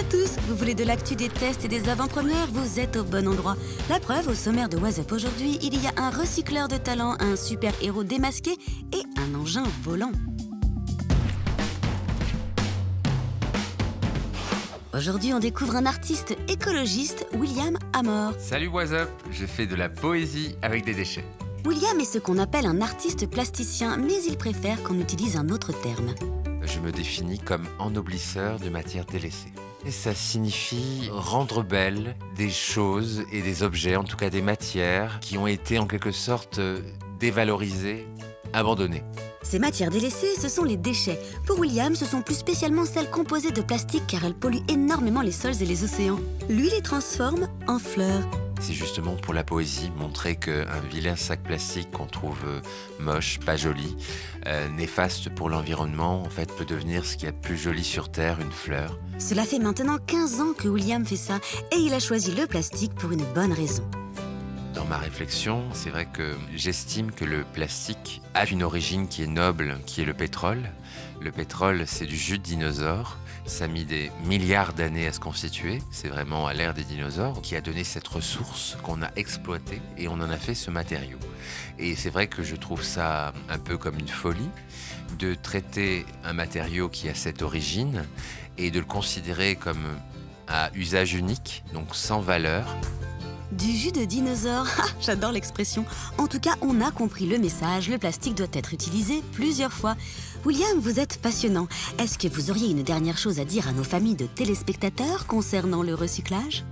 tous, vous voulez de l'actu, des tests et des avant-premières? Vous êtes au bon endroit. La preuve, au sommaire de What's Up aujourd'hui, il y a un recycleur de talent, un super-héros démasqué et un engin volant. Aujourd'hui, on découvre un artiste écologiste, William Amor. Salut What's Up, je fais de la poésie avec des déchets. William est ce qu'on appelle un artiste plasticien, mais il préfère qu'on utilise un autre terme. Je me définis comme ennoblisseur de matières délaissées. Et ça signifie rendre belles des choses et des objets, en tout cas des matières, qui ont été en quelque sorte dévalorisées, abandonnées. Ces matières délaissées, ce sont les déchets. Pour William, ce sont plus spécialement celles composées de plastique car elles polluent énormément les sols et les océans. Lui les transforme en fleurs. C'est justement pour la poésie, montrer qu'un vilain sac plastique qu'on trouve moche, pas joli, néfaste pour l'environnement, en fait, peut devenir ce qu'il y a de plus joli sur Terre, une fleur. Cela fait maintenant 15 ans que William fait ça et il a choisi le plastique pour une bonne raison. Dans ma réflexion, c'est vrai que j'estime que le plastique a une origine qui est noble, qui est le pétrole. Le pétrole, c'est du jus de dinosaure. Ça a mis des milliards d'années à se constituer. C'est vraiment à l'ère des dinosaures qui a donné cette ressource qu'on a exploitée et on en a fait ce matériau. Et c'est vrai que je trouve ça un peu comme une folie de traiter un matériau qui a cette origine et de le considérer comme à usage unique, donc sans valeur. Du jus de dinosaure, j'adore l'expression. En tout cas, on a compris le message, le plastique doit être utilisé plusieurs fois. William, vous êtes passionnant. Est-ce que vous auriez une dernière chose à dire à nos familles de téléspectateurs concernant le recyclage?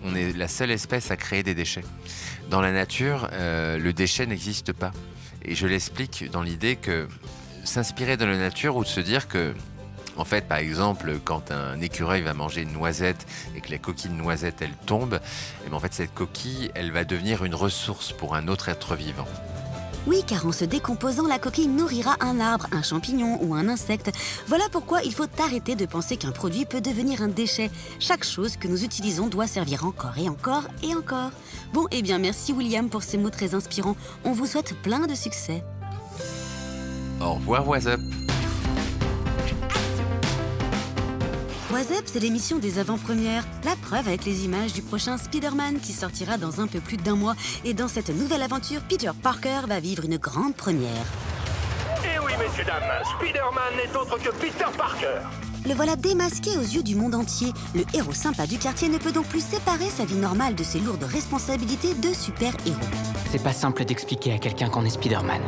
On est la seule espèce à créer des déchets. Dans la nature, le déchet n'existe pas. Et je l'explique dans l'idée que s'inspirer de la nature ou de se dire que en fait, par exemple, quand un écureuil va manger une noisette et que la coquille de noisette, elle tombe, et bien en fait, cette coquille, elle va devenir une ressource pour un autre être vivant. Oui, car en se décomposant, la coquille nourrira un arbre, un champignon ou un insecte. Voilà pourquoi il faut arrêter de penser qu'un produit peut devenir un déchet. Chaque chose que nous utilisons doit servir encore et encore et encore. Bon, eh bien, merci William pour ces mots très inspirants. On vous souhaite plein de succès. Au revoir, What's Up. What's Up, c'est l'émission des avant-premières. La preuve avec les images du prochain Spider-Man qui sortira dans un peu plus d'1 mois. Et dans cette nouvelle aventure, Peter Parker va vivre une grande première. Eh oui, messieurs, dames, Spider-Man n'est autre que Peter Parker. Le voilà démasqué aux yeux du monde entier. Le héros sympa du quartier ne peut donc plus séparer sa vie normale de ses lourdes responsabilités de super-héros. C'est pas simple d'expliquer à quelqu'un qu'on est Spider-Man.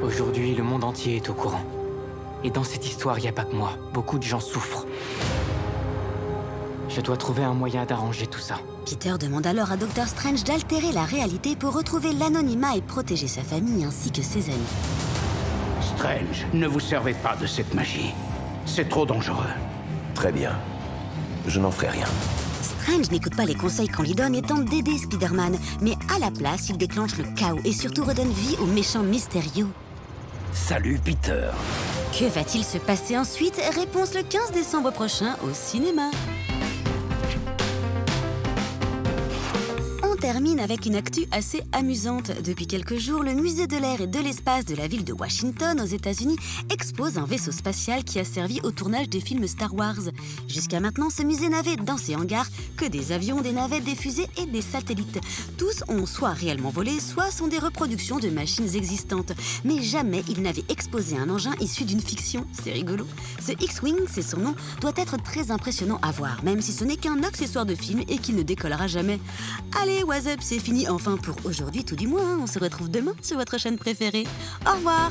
Aujourd'hui, le monde entier est au courant. Et dans cette histoire, il n'y a pas que moi. Beaucoup de gens souffrent. Je dois trouver un moyen d'arranger tout ça. Peter demande alors à Dr. Strange d'altérer la réalité pour retrouver l'anonymat et protéger sa famille ainsi que ses amis. Strange, ne vous servez pas de cette magie. C'est trop dangereux. Très bien. Je n'en ferai rien. Strange n'écoute pas les conseils qu'on lui donne et tente d'aider Spider-Man. Mais à la place, il déclenche le chaos et surtout redonne vie aux méchants mystérieux. Salut, Peter. Que va-t-il se passer ensuite? Réponse le 15 décembre prochain au cinéma. On termine avec une actu assez amusante. Depuis quelques jours, le musée de l'air et de l'espace de la ville de Washington, aux États-Unis, expose un vaisseau spatial qui a servi au tournage des films Star Wars. Jusqu'à maintenant, ce musée n'avait dans ses hangars que des avions, des navettes, des fusées et des satellites. Tous ont soit réellement volé, soit sont des reproductions de machines existantes. Mais jamais il n'avait exposé un engin issu d'une fiction. C'est rigolo. Ce X-Wing, c'est son nom, doit être très impressionnant à voir, même si ce n'est qu'un accessoire de film et qu'il ne décollera jamais. Allez, What's Up, c'est fini enfin pour aujourd'hui tout du moins. On se retrouve demain sur votre chaîne préférée. Au revoir.